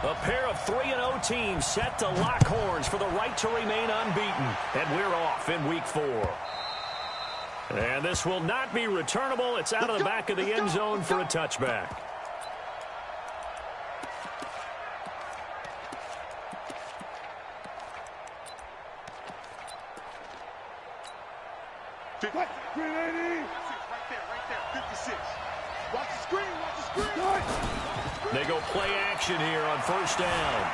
A pair of 3-0 teams set to lock horns for the right to remain unbeaten. And we're off in week 4. And this will not be returnable. It's out of the back of the end zone for a touchback. Right there, 56. Watch the screen. They go play action here on first down.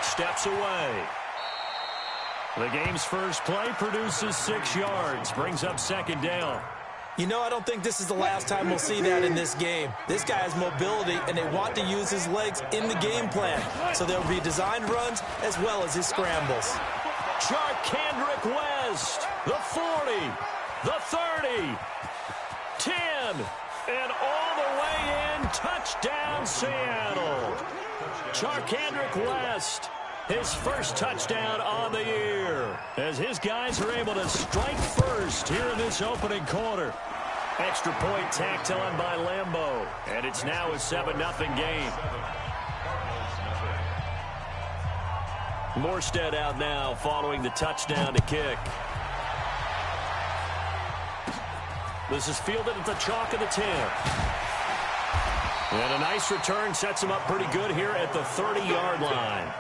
Steps away. The game's first play produces 6 yards. Brings up second down. You know, I don't think this is the last time we'll see that in this game. This guy has mobility, and they want to use his legs in the game plan. So there will be designed runs as well as his scrambles. ChanTodd West, the 40, the 30, 10, and all the way in. Touchdown, Seattle. ChanTodd West, his first touchdown on the year, as his guys are able to strike first here in this opening quarter. Extra point tacked on by Lambeau, and it's now a 7-0 game. Morstead out now following the touchdown to kick. This is fielded at the chalk of the 10. And a nice return sets him up pretty good here at the 30-yard line.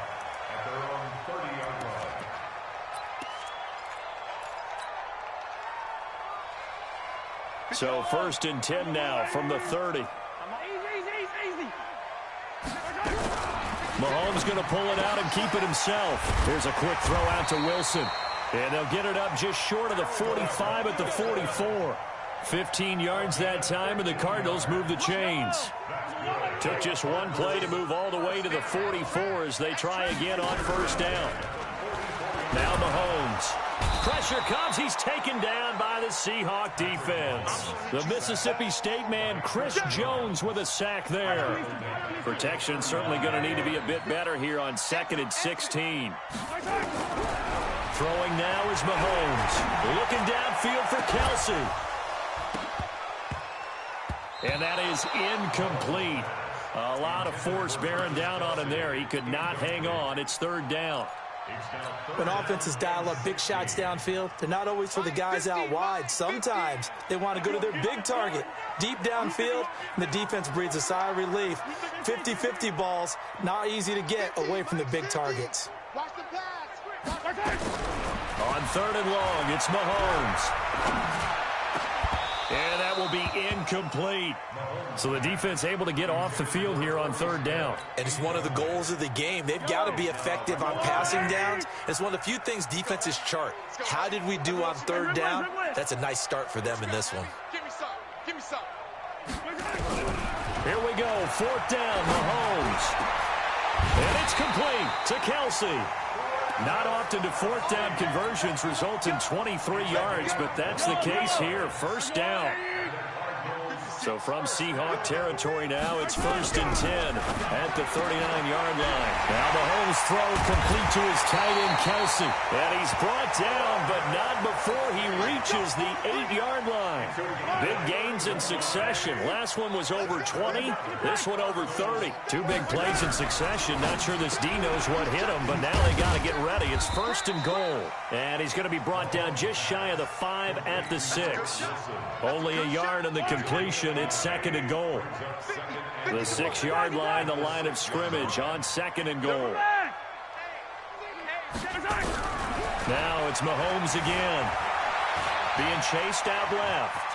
So first and 10 now from the 30. Mahomes going to pull it out and keep it himself. Here's a quick throw out to Wilson. And they'll get it up just short of the 45 at the 44. 15 yards that time, and the Cardinals move the chains. Took just one play to move all the way to the 44 as they try again on first down. Now Mahomes. Pressure comes. He's taken down by the Seahawk defense. The Mississippi State man, Chris Jones, with a sack there. Protection certainly going to need to be a bit better here on 2nd and 16. Throwing now is Mahomes. Looking downfield for Kelsey. And that is incomplete. A lot of force bearing down on him there. He could not hang on. It's 3rd down. When offenses dial up big shots downfield, they're not always for the guys out wide. Sometimes they want to go to their big target, deep downfield, and the defense breathes a sigh of relief. 50-50 balls, not easy to get away from the big targets. On 3rd and long, it's Mahomes. And that will be incomplete. So the defense able to get off the field here on 3rd down. And it's one of the goals of the game. They've got to be effective on passing downs. It's one of the few things defenses chart. How did we do on 3rd down? That's a nice start for them in this one. Give me some. Here we go, 4th down, Mahomes. And it's complete to Kelsey. Not often do 4th down conversions result in 23 yards, but that's the case here. 1st down. So from Seahawk territory now, it's 1st and 10 at the 39-yard line. Now Mahomes throw complete to his tight end, Kelsey. And he's brought down, but not before he reaches the 8-yard line. Big gains in succession. Last one was over 20. This one over 30. 2 big plays in succession. Not sure this D knows what hit him, but now they got to get ready. It's 1st and goal. And he's going to be brought down just shy of the 5 at the 6. Only a yard on the completion. It's 2nd and goal. The 6-yard line, the line of scrimmage on 2nd and goal. Now it's Mahomes again. Being chased out left.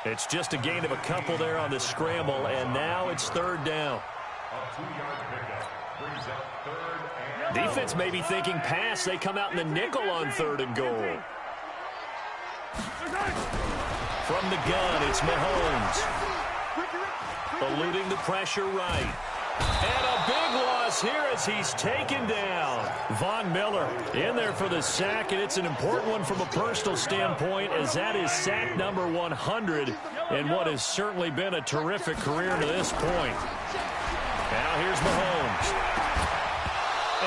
It's just a gain of a couple there on the scramble, and now it's 3rd down. Defense may be thinking pass. They come out in the nickel on 3rd and goal. From the gun, it's Mahomes. Eluding the pressure right. And a big loss here as he's taken down. Von Miller in there for the sack, and it's an important one from a personal standpoint, as that is sack number 100 in what has certainly been a terrific career to this point. Now here's Mahomes.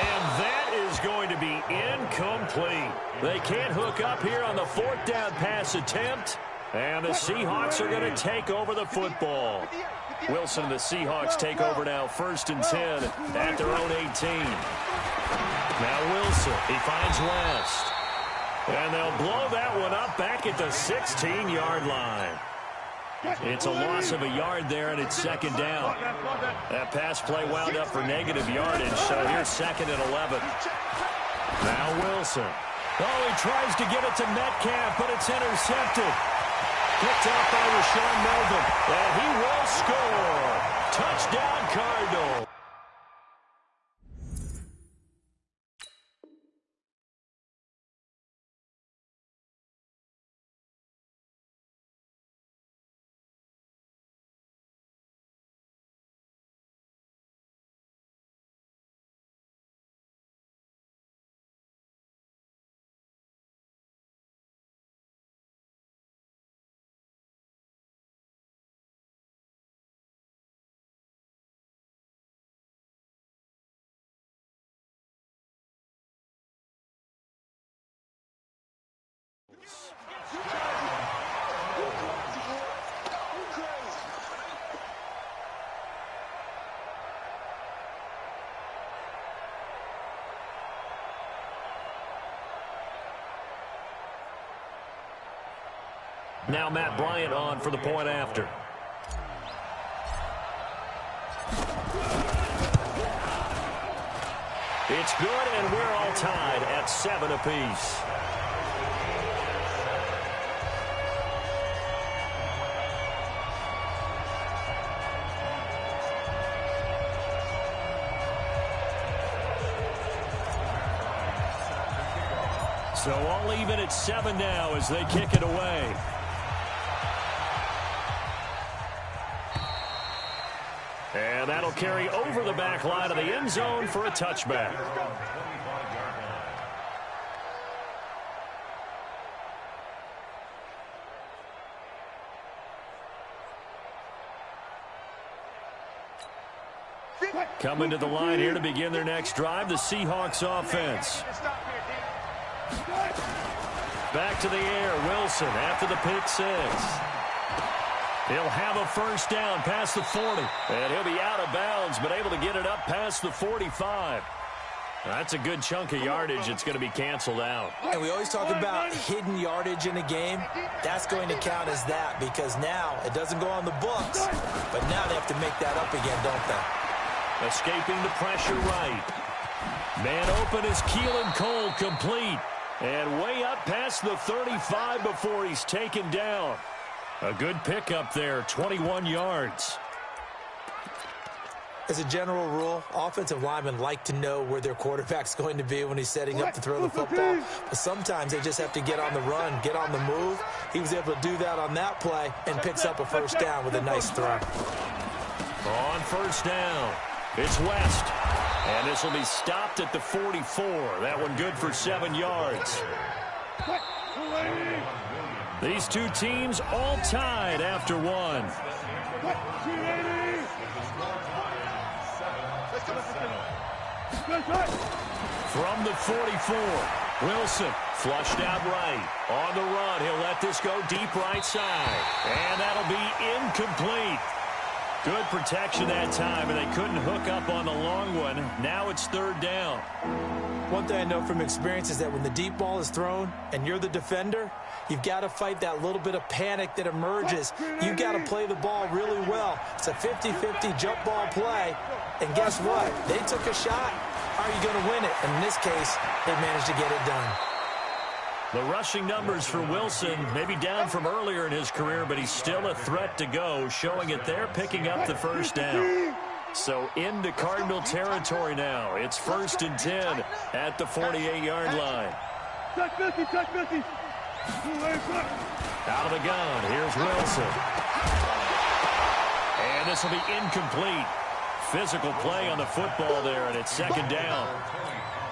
And that is going to be incomplete. They can't hook up here on the 4th down pass attempt. And the Seahawks are going to take over the football. Wilson and the Seahawks take over now, 1st and 10 at their own 18. Now Wilson, he finds West. And they'll blow that one up back at the 16-yard line. It's a loss of a yard there, and it's 2nd down. That pass play wound up for negative yardage, so here's 2nd and 11. Now Wilson. Oh, he tries to get it to Metcalf, but it's intercepted. Picked up by Rashawn Melvin, and he will score. Touchdown, Cardinals. Now Matt Bryant on for the point after. It's good, and we're all tied at 7 apiece. So all even at 7 now as they kick it away. And that'll carry over the back line of the end zone for a touchback. Coming to the line here to begin their next drive, the Seahawks offense. Back to the air, Wilson after the pick 6. He'll have a 1st down past the 40. And he'll be out of bounds, but able to get it up past the 45. That's a good chunk of yardage. It's going to be canceled out. And we always talk about hidden yardage in a game. That's going to count as that because now it doesn't go on the books, but now they have to make that up again, don't they? Escaping the pressure right. Man open is Keelan Cole, complete. And way up past the 35 before he's taken down. A good pickup there, 21 yards. As a general rule, offensive linemen like to know where their quarterback's going to be when he's setting up to throw the football. But sometimes they just have to get on the run, get on the move. He was able to do that on that play and picks up a 1st down with a nice throw. On 1st down, it's West. And this will be stopped at the 44. That one good for 7 yards. These two teams all tied after 1. From the 44, Wilson flushed out right. On the run, he'll let this go deep right side. And that'll be incomplete. Good protection that time, and they couldn't hook up on the long one. Now it's 3rd down. One thing I know from experience is that when the deep ball is thrown and you're the defender, you've got to fight that little bit of panic that emerges. You've got to play the ball really well. It's a 50-50 jump ball play. And guess what? They took a shot. How are you going to win it? And in this case, they managed to get it done. The rushing numbers for Wilson maybe down from earlier in his career, but he's still a threat to go, showing it there, picking up the 1st down. So into Cardinal territory now. It's 1st and 10 at the 48-yard line. Out of the gun, here's Wilson. And this will be incomplete. Physical play on the football there, and it's 2nd down.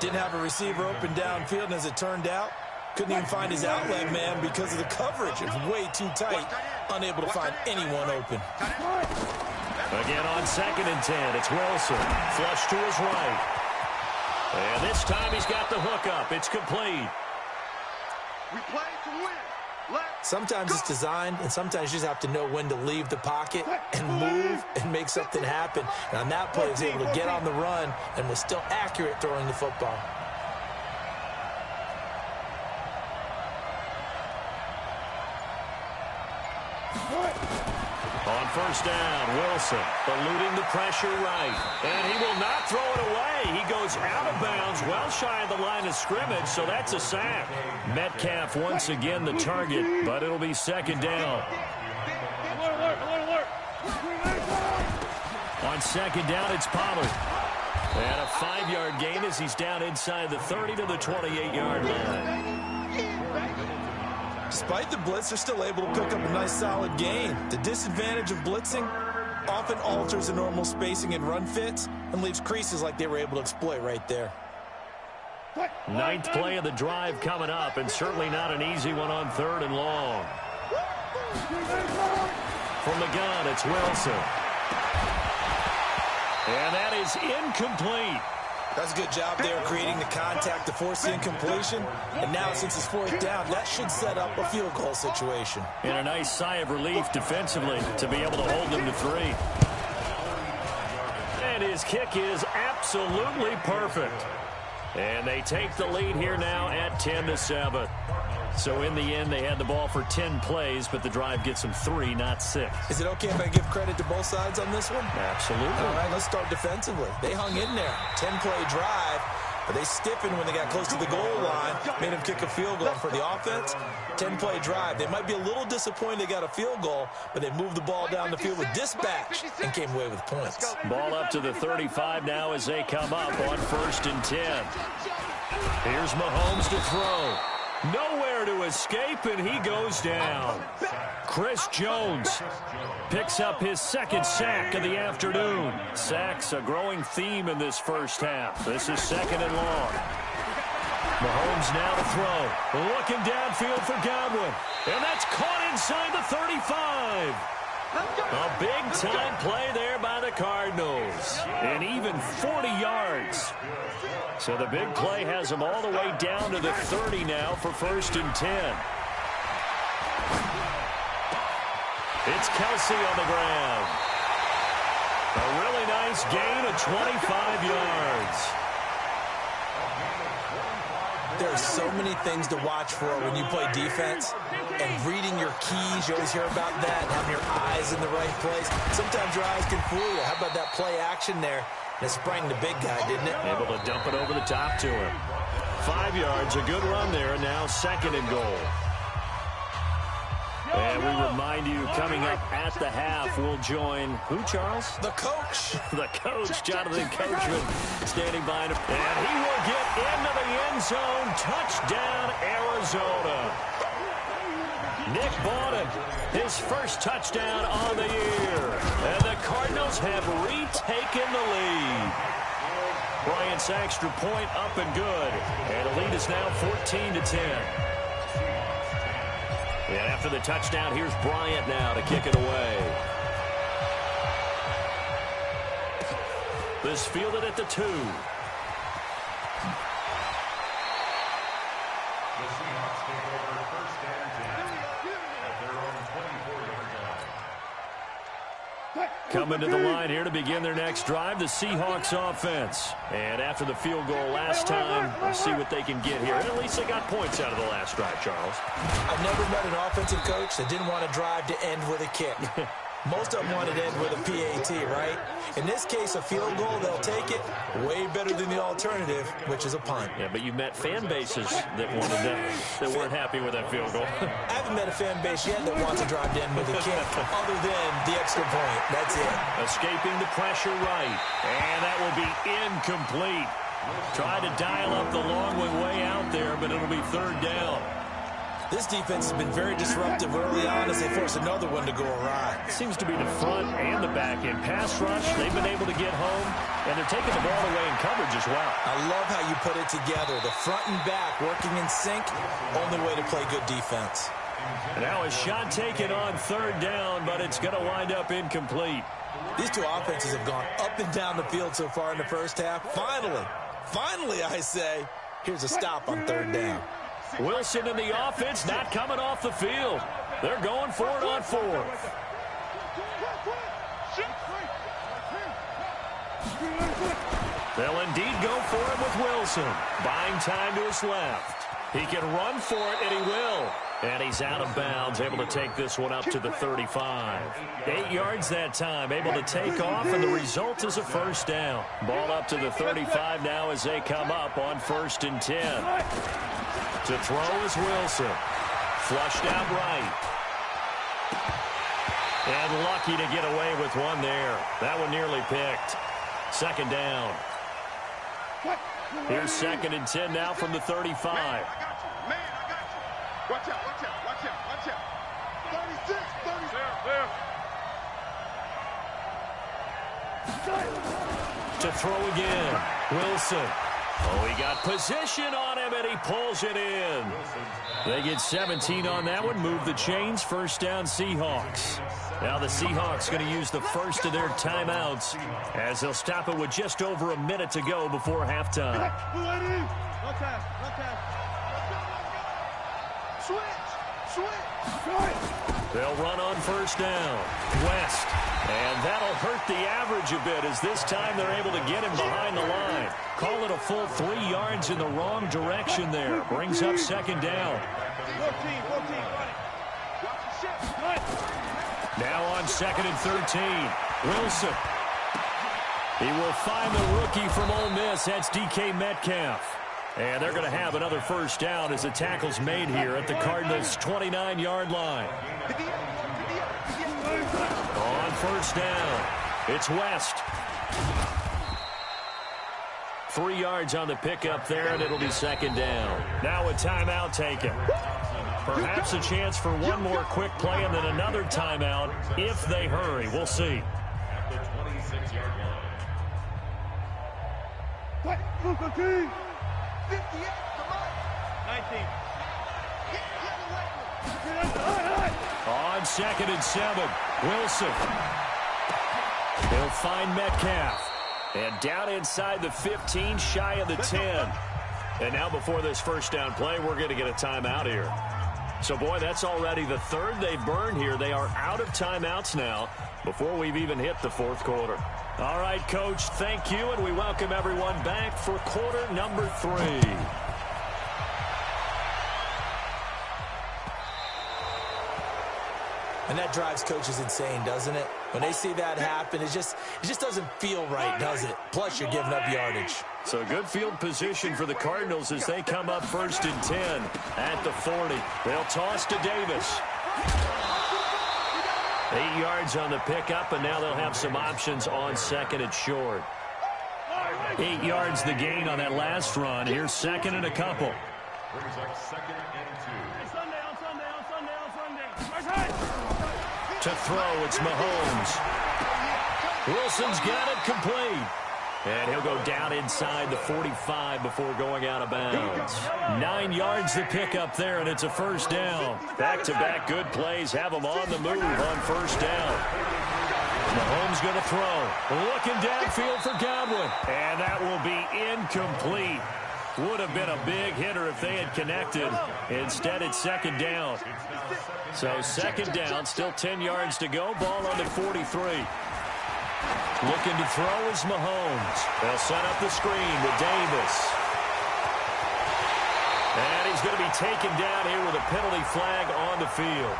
Didn't have a receiver open downfield, and as it turned out, couldn't even find his outlet man because of the coverage. It's way too tight. Unable to find anyone open. Again on 2nd and 10. It's Wilson. Flush to his right. And this time he's got the hookup. It's complete. We play to win. Sometimes it's designed, and sometimes you just have to know when to leave the pocket and move and make something happen. And on that play, he was able to get on the run and was still accurate throwing the football. On first down, Wilson eluding the pressure right. And he will not throw it away. He goes out of bounds, well shy of the line of scrimmage, so that's a sack. Metcalf once again the target, but it'll be second down. On second down, it's Pollard. And a 5-yard gain as he's down inside the 30 to the 28-yard line. Despite the blitz, they're still able to pick up a nice solid gain. The disadvantage of blitzing often alters the normal spacing and run fits and leaves creases like they were able to exploit right there. Ninth play of the drive coming up, and certainly not an easy one on third and long. From the gun, it's Wilson. And that is incomplete. That's a good job there creating the contact to force the incompletion. And now, since it's fourth down, that should set up a field goal situation. And a nice sigh of relief defensively to be able to hold them to 3. And his kick is absolutely perfect. And they take the lead here now at 10-7. So in the end, they had the ball for 10 plays, but the drive gets them 3, not 6. Is it okay if I give credit to both sides on this one? Absolutely. All right, let's start defensively. They hung in there. 10-play drive, but they stiffened when they got close to the goal line, made them kick a field goal. For the offense, 10-play drive. They might be a little disappointed they got a field goal, but they moved the ball down the field with dispatch and came away with points. Ball up to the 35 now as they come up on 1st and 10. Here's Mahomes to throw. Nowhere to escape, and he goes down. Chris Jones picks up his second sack of the afternoon. Sacks a growing theme in this first half. This is 2nd and long. Mahomes now to throw. Looking downfield for Godwin. And that's caught inside the 35. A big-time play there by the Cardinals. And even 40 yards. So the big play has them all the way down to the 30 now for 1st and 10. It's Kelsey on the ground. A really nice gain of 25 yards. There are so many things to watch for when you play defense. And reading your keys, you always hear about that, having your eyes in the right place. Sometimes your eyes can fool you. How about that play action there? It sprang the big guy, didn't it? Able to dump it over the top to him. 5 yards, a good run there, and now 2nd and goal. And we remind you, coming up at the half, we'll join who, Charles? The coach. The coach, Jonathan Coachman, standing by him. And he will get into the end zone. Touchdown, Arizona. Nick Bawden, his first touchdown on the year. And the Cardinals have retaken the lead. Bryant's extra point up and good. And the lead is now 14-10. And after the touchdown, here's Bryant now to kick it away. This fielded at the 2. Coming to the line here to begin their next drive, the Seahawks offense. And after the field goal last time, we'll see what they can get here. And at least they got points out of the last drive, Charles. I've never met an offensive coach that didn't want to drive to end with a kick. Most of them wanted to end with a PAT, right? In this case, a field goal, they'll take it. Way better than the alternative, which is a punt. Yeah, but you met fan bases that wanted that weren't happy with that field goal. I haven't met a fan base yet that wants to drive to end with a kick, other than the extra point. That's it. Escaping the pressure right. And that will be incomplete. Tried to dial up the long way out there, but it'll be 3rd down. This defense has been very disruptive early on as they force another one to go awry. Seems to be the front and the back end. Pass rush, they've been able to get home, and they're taking the ball away in coverage as well. I love how you put it together. The front and back working in sync, only way to play good defense. Now a shot taken on 3rd down, but it's going to wind up incomplete. These two offenses have gone up and down the field so far in the first half. Finally, I say, here's a stop on 3rd down. Wilson and the offense not coming off the field. They're going for it on fourth. They'll indeed go for it with Wilson. Buying time to his left. He can run for it, and he will. And he's out of bounds, able to take this one up to the 35. 8 yards that time, able to take off, and the result is a first down. Ball up to the 35 now as they come up on 1st and 10. To throw is Wilson. Flushed out right. And lucky to get away with one there. That one nearly picked. 2nd down. Here's 2nd and 10 now from the 35. Man, I got you. Watch out, watch out, watch out, watch out. 36, 30. To throw again. Wilson. Oh, he got position on him, and he pulls it in. They get 17 on that one. Move the chains. First down, Seahawks. Now the Seahawks going to use the first of their timeouts as they'll stop it with just over a minute to go before halftime. They'll run on first down. West. And that'll hurt the average a bit as this time they're able to get him behind the line. Call it a full 3 yards in the wrong direction there. Brings up 2nd down. 14. Now on 2nd and 13. Wilson. He will find the rookie from Ole Miss. That's DK Metcalf. And they're going to have another first down as the tackle's made here at the Cardinals' 29-yard line. On first down, it's West. 3 yards on the pickup there, and it'll be 2nd down. Now a timeout taken. Perhaps a chance for one more quick play and then another timeout if they hurry. We'll see. At the 26-yard line. 58, come on. 19. On 2nd and 7, Wilson. He'll find Metcalf. And down inside the 15, shy of the 10. And now before this first down play, we're going to get a timeout here. So, boy, that's already the 3rd they've burned here. They are out of timeouts now before we've even hit the 4th quarter. All right, Coach, thank you, and we welcome everyone back for quarter number 3. And that drives coaches insane, doesn't it? When they see that happen, it just doesn't feel right, does it? Plus, you're giving up yardage. So good field position for the Cardinals as they come up 1st and 10 at the 40. They'll toss to Davis. 8 yards on the pickup, and now they'll have some options on 2nd and short. 8 yards the gain on that last run. Here's 2nd and a couple. Brings up 2nd and 2. To throw, it's Mahomes. Wilson's got it complete. And he'll go down inside the 45 before going out of bounds. 9 yards to pick up there, and it's a first down. Back-to-back good plays have them on the move on first down. Mahomes going to throw. Looking downfield for Godwin. And that will be incomplete. Would have been a big hitter if they had connected. Instead, it's 2nd down. So 2nd down, still 10 yards to go. Ball on the 43. Looking to throw is Mahomes. They'll set up the screen with Davis. And he's going to be taken down here with a penalty flag on the field.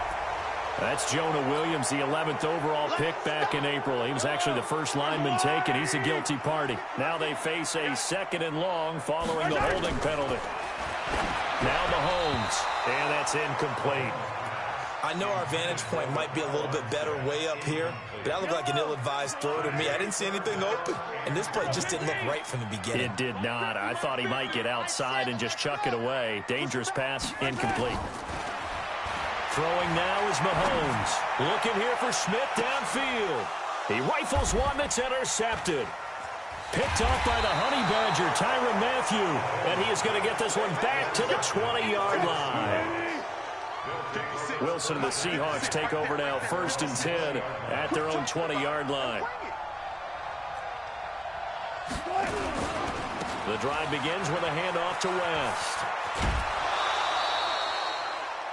That's Jonah Williams, the 11th overall pick back in April. He was actually the first lineman taken. He's a guilty party. Now they face a 2nd and long following the holding penalty. Now Mahomes, and that's incomplete. I know our vantage point might be a little bit better way up here, but that looked like an ill-advised throw to me. I didn't see anything open, and this play just didn't look right from the beginning. It did not. I thought he might get outside and just chuck it away. Dangerous pass, incomplete. Throwing now is Mahomes. Looking here for Smith downfield. He rifles one that's intercepted. Picked off by the Honey Badger, Tyrann Mathieu. And he is going to get this one back to the 20-yard line. Wilson and the Seahawks take over now 1st and 10 at their own 20-yard line. The drive begins with a handoff to West.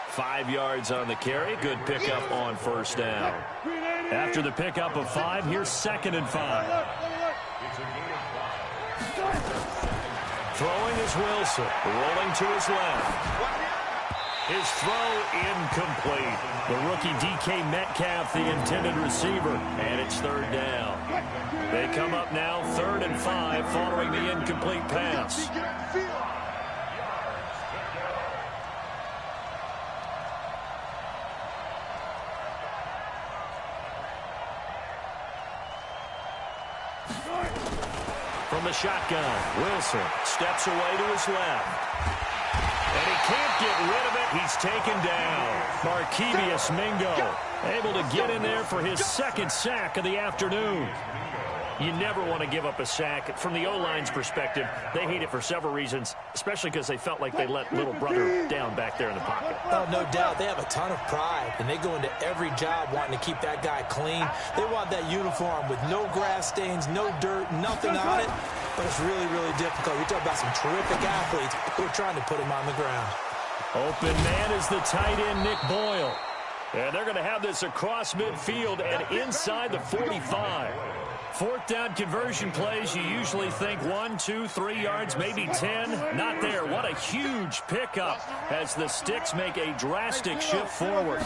5 yards on the carry. Good pickup on first down. After the pickup of 5, here's 2nd and 5. Throwing is Wilson. Rolling to his left. His throw incomplete. The rookie DK Metcalf, the intended receiver, and it's 3rd down. They come up now 3rd and 5 following the incomplete pass. From the shotgun, Wilson steps away to his left. And he can't get rid of it. He's taken down. Markevius Mingo able to get in there for his 2nd sack of the afternoon. You never want to give up a sack. From the O-line's perspective, they hate it for several reasons, especially because they felt like they let little brother down back there in the pocket. Oh, no doubt. They have a ton of pride, and they go into every job wanting to keep that guy clean. They want that uniform with no grass stains, no dirt, nothing on it. But it's really, really difficult. You're talking about some terrific athletes who are trying to put him on the ground. Open man is the tight end, Nick Boyle. And they're going to have this across midfield and inside the 45. 4th down conversion plays, you usually think 1, 2, 3 yards, maybe 10. Not there. What a huge pickup as the Sticks make a drastic shift forward.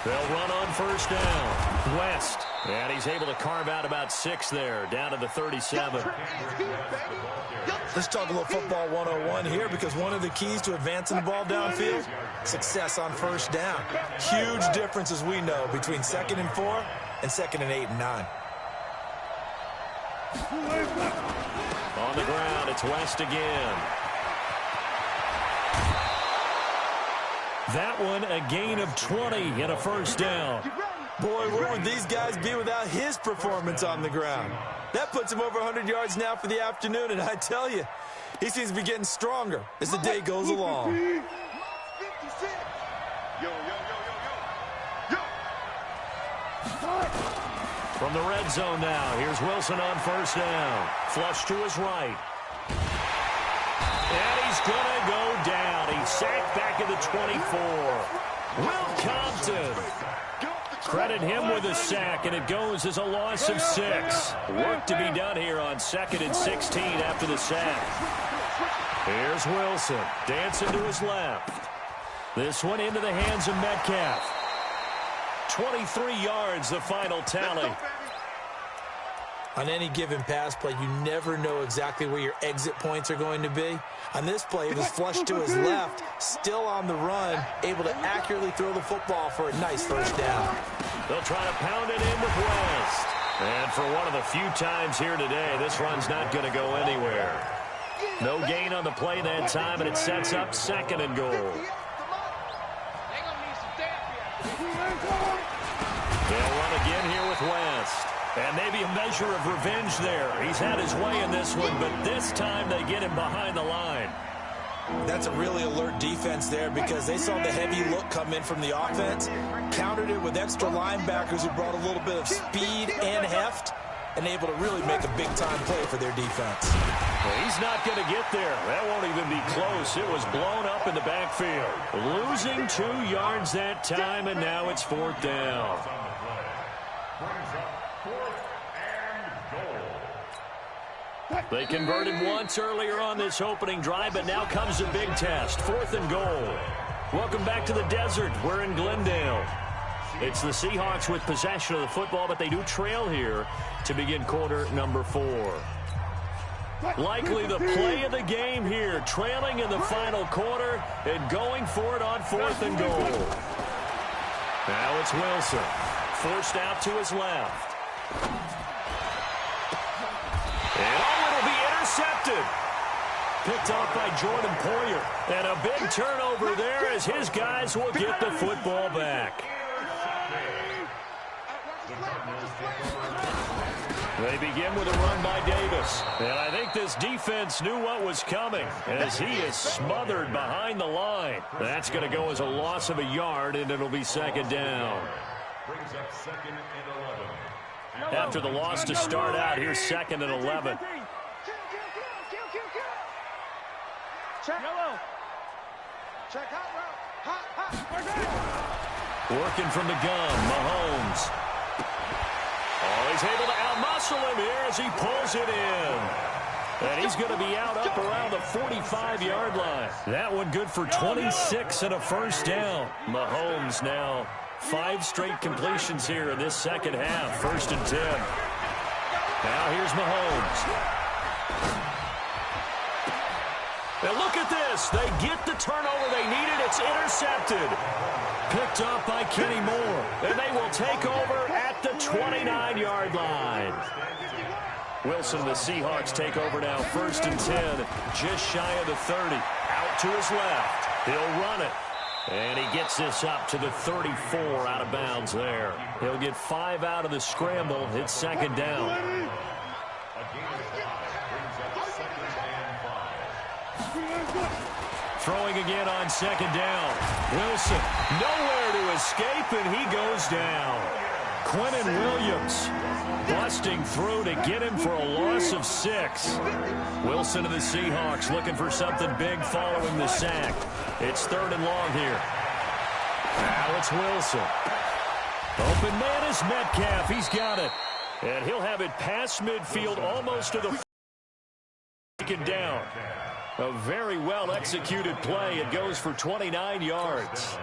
They'll run on first down. West. And he's able to carve out about 6 there, down to the 37. Let's talk a little football 101 here, because one of the keys to advancing the ball downfield, success on first down. Huge difference, as we know, between 2nd and 4 and 2nd and 8 and 9. On the ground, it's West again. That one, a gain of 20 and a first down. Boy, where would these guys be without his performance on the ground? That puts him over 100 yards now for the afternoon, and I tell you, he seems to be getting stronger as the day goes along. From the red zone now, here's Wilson on first down. Flush to his right. And he's going to go down. He's sacked back at the 24. Will Compton. Credit him with a sack, and it goes as a loss of 6. Work to be done here on 2nd and 16 after the sack. Here's Wilson, dancing to his left. This one into the hands of Metcalf. 23 yards, the final tally. On any given pass play, you never know exactly where your exit points are going to be. On this play, it was flushed to his left, still on the run, able to accurately throw the football for a nice first down. They'll try to pound it in with West. And for one of the few times here today, this run's not going to go anywhere. No gain on the play that time, and it sets up 2nd and goal. They'll run again here with West. And maybe a measure of revenge there. He's had his way in this one, but this time they get him behind the line. That's a really alert defense there, because they saw the heavy look come in from the offense, countered it with extra linebackers who brought a little bit of speed and heft, and able to really make a big-time play for their defense. Well, he's not going to get there. That won't even be close. It was blown up in the backfield. Losing 2 yards that time, and now it's 4th down. They converted once earlier on this opening drive, but now comes a big test. 4th and goal. Welcome back to the desert. We're in Glendale. It's the Seahawks with possession of the football, but they do trail here to begin quarter number 4. Likely the play of the game here, trailing in the final quarter and going for it on 4th and goal. Now it's Wilson, forced out to his left. And it'll be intercepted. Picked off by Jordan Poyer. And a big turnover there as his guys will get the football back. They begin with a run by Davis. And I think this defense knew what was coming as he is smothered behind the line. That's going to go as a loss of a yard, and it'll be 2nd down. Brings up 2nd and 11. After the loss to start out, here's 2nd and 11. Check. Yellow. Check out route. Working from the gun, Mahomes. Oh, he's able to outmuscle him here as he pulls it in. And he's going to be out up around the 45-yard line. That one good for 26 and a first down. Mahomes now 5 straight completions here in this second half. 1st and 10. Now here's Mahomes. And look at this. They get the turnover they needed. It's intercepted. Picked up by Kenny Moore. And they will take over at the 29-yard line. Wilson and the Seahawks take over now. 1st and 10. Just shy of the 30. Out to his left. He'll run it. And he gets this up to the 34 out of bounds there. He'll get 5 out of the scramble. It's 2nd down. Throwing again on 2nd down. Wilson nowhere to escape, and he goes down. Quinnen Williams busting through to get him for a loss of 6. Wilson and the Seahawks looking for something big following the sack. It's 3rd and long here. Now it's Wilson. Open man is Metcalf. He's got it. And he'll have it past midfield almost to the taken down. A very well-executed play. It goes for 29 yards.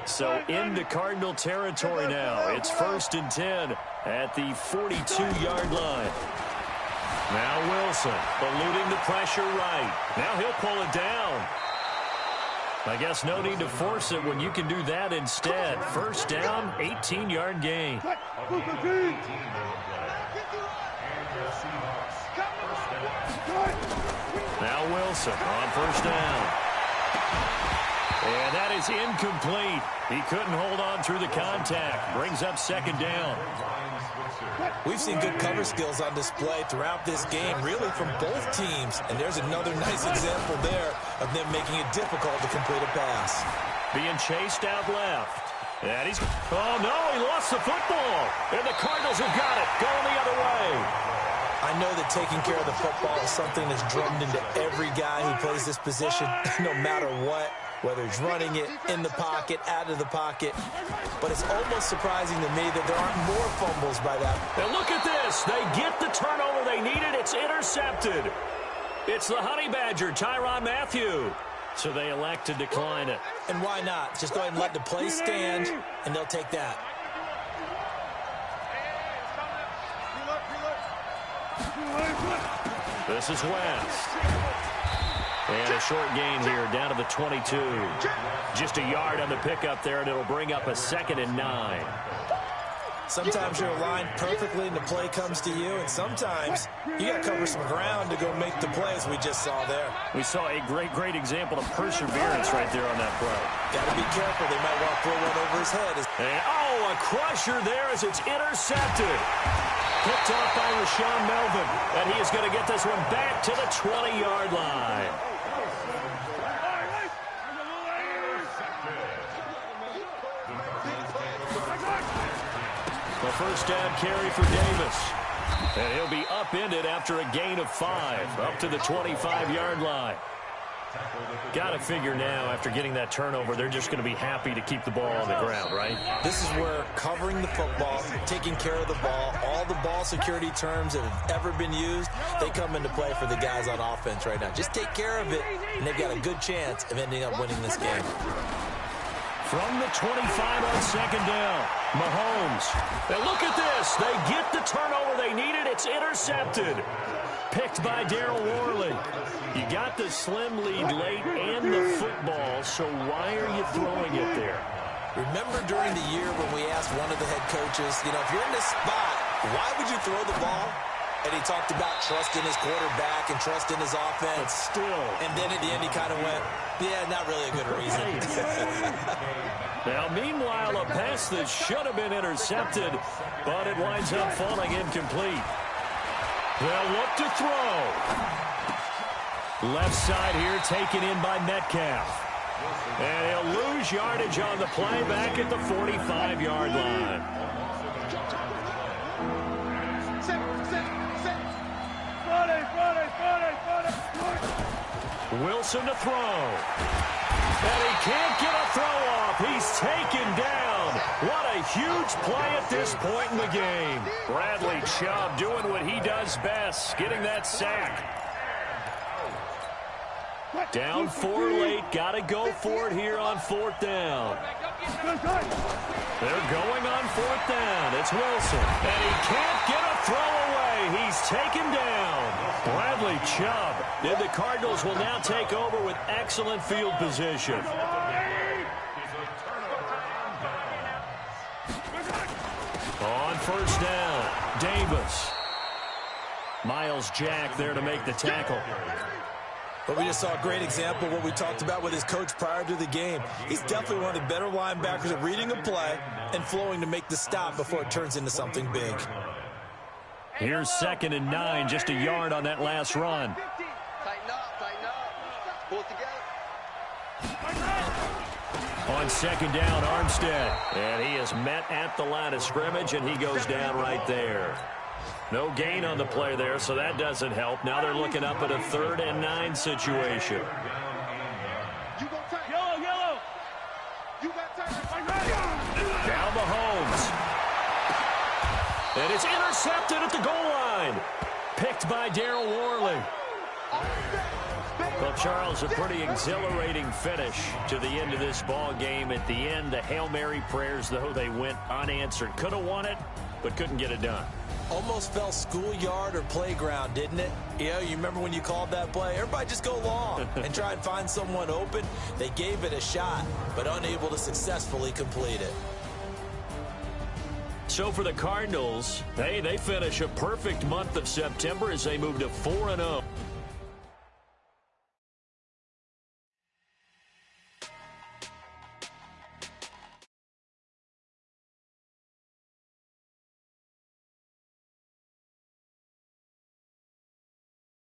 So into Cardinal territory now. It's 1st and 10 at the 42-yard line. Now Wilson eluding the pressure right. Now he'll pull it down. I guess no need to force it when you can do that instead. 1st down, 18-yard gain. Now Wilson on 1st down. And that is incomplete. He couldn't hold on through the contact. Brings up 2nd down. We've seen good cover skills on display throughout this game, really from both teams. And there's another nice example there of them making it difficult to complete a pass. Being chased out left. And he's... Oh, no, he lost the football. And the Cardinals have got it. Going the other way. I know that taking care of the football is something that's drummed into every guy who plays this position, no matter what, whether he's running it, in the pocket, out of the pocket. But it's almost surprising to me that there aren't more fumbles by that. And look at this. They get the turnover they needed. It's intercepted. It's the Honey Badger, Tyrann Mathieu. So they elect to decline it. And why not? Just go ahead and let the play stand, and they'll take that. This is West. And a short gain here down to the 22. Just a yard on the pickup there, and it'll bring up a 2nd and 9. Sometimes you're aligned perfectly and the play comes to you, and sometimes you got to cover some ground to go make the play, as we just saw there. We saw a great example of perseverance right there on that play. Got to be careful. They might want to throw one over his head. And, oh, a crusher there as it's intercepted. Picked off by Rashawn Melvin, and he is going to get this one back to the 20-yard line. The 1st down carry for Davis. And he'll be upended after a gain of 5, up to the 25-yard line. Got to figure now, after getting that turnover, they're just going to be happy to keep the ball on the ground, right? This is where covering the football, taking care of the ball, all the ball security terms that have ever been used, they come into play for the guys on offense right now. Just take care of it, and they've got a good chance of ending up winning this game. From the 25 on 2nd down, Mahomes. And look at this. They get the turnover they needed. It's intercepted. Picked by Darryl Worley. You got the slim lead late and the football, so why are you throwing it there? Remember during the year when we asked one of the head coaches, if you're in this spot, why would you throw the ball? And he talked about trusting his quarterback and trusting his offense. But still. And then at the end he kind of went, yeah, not really a good reason. Now, meanwhile, a pass that should have been intercepted, but it winds up falling incomplete. They'll look to throw. Left side here taken in by Metcalf. And he'll lose yardage on the play back at the 45-yard line. Wilson to throw. And he can't get a throw off. He's taken down. What a huge play at this point in the game. Bradley Chubb doing what he does best, getting that sack. Down 4 late. Got to go for it here on 4th down. They're going on 4th down. It's Wilson. And he can't get a throw away. He's taken down. Bradley Chubb. And the Cardinals will now take over with excellent field position. On 1st down, Davis. Miles Jack there to make the tackle. But we just saw a great example of what we talked about with his coach prior to the game. He's definitely one of the better linebackers at reading a play and flowing to make the stop before it turns into something big. Here's 2nd and 9, just a yard on that last run. Tighten up. Pull it together. On 2nd down, Armstead. And he is met at the line of scrimmage, and he goes down right there. No gain on the play there, so that doesn't help. Now they're looking up at a 3rd and 9 situation. Yellow. You got time. Now Mahomes. And it's intercepted at the goal line. Picked by Darryl Worley. Well, Charles, a pretty exhilarating finish to the end of this ball game. At the end, the Hail Mary prayers, though, they went unanswered. Could have won it, but couldn't get it done. Almost felt schoolyard or playground, didn't it? You remember when you called that play? Everybody just go long and try and find someone open. They gave it a shot, but unable to successfully complete it. So for the Cardinals, hey, they finish a perfect month of September as they move to 4-0.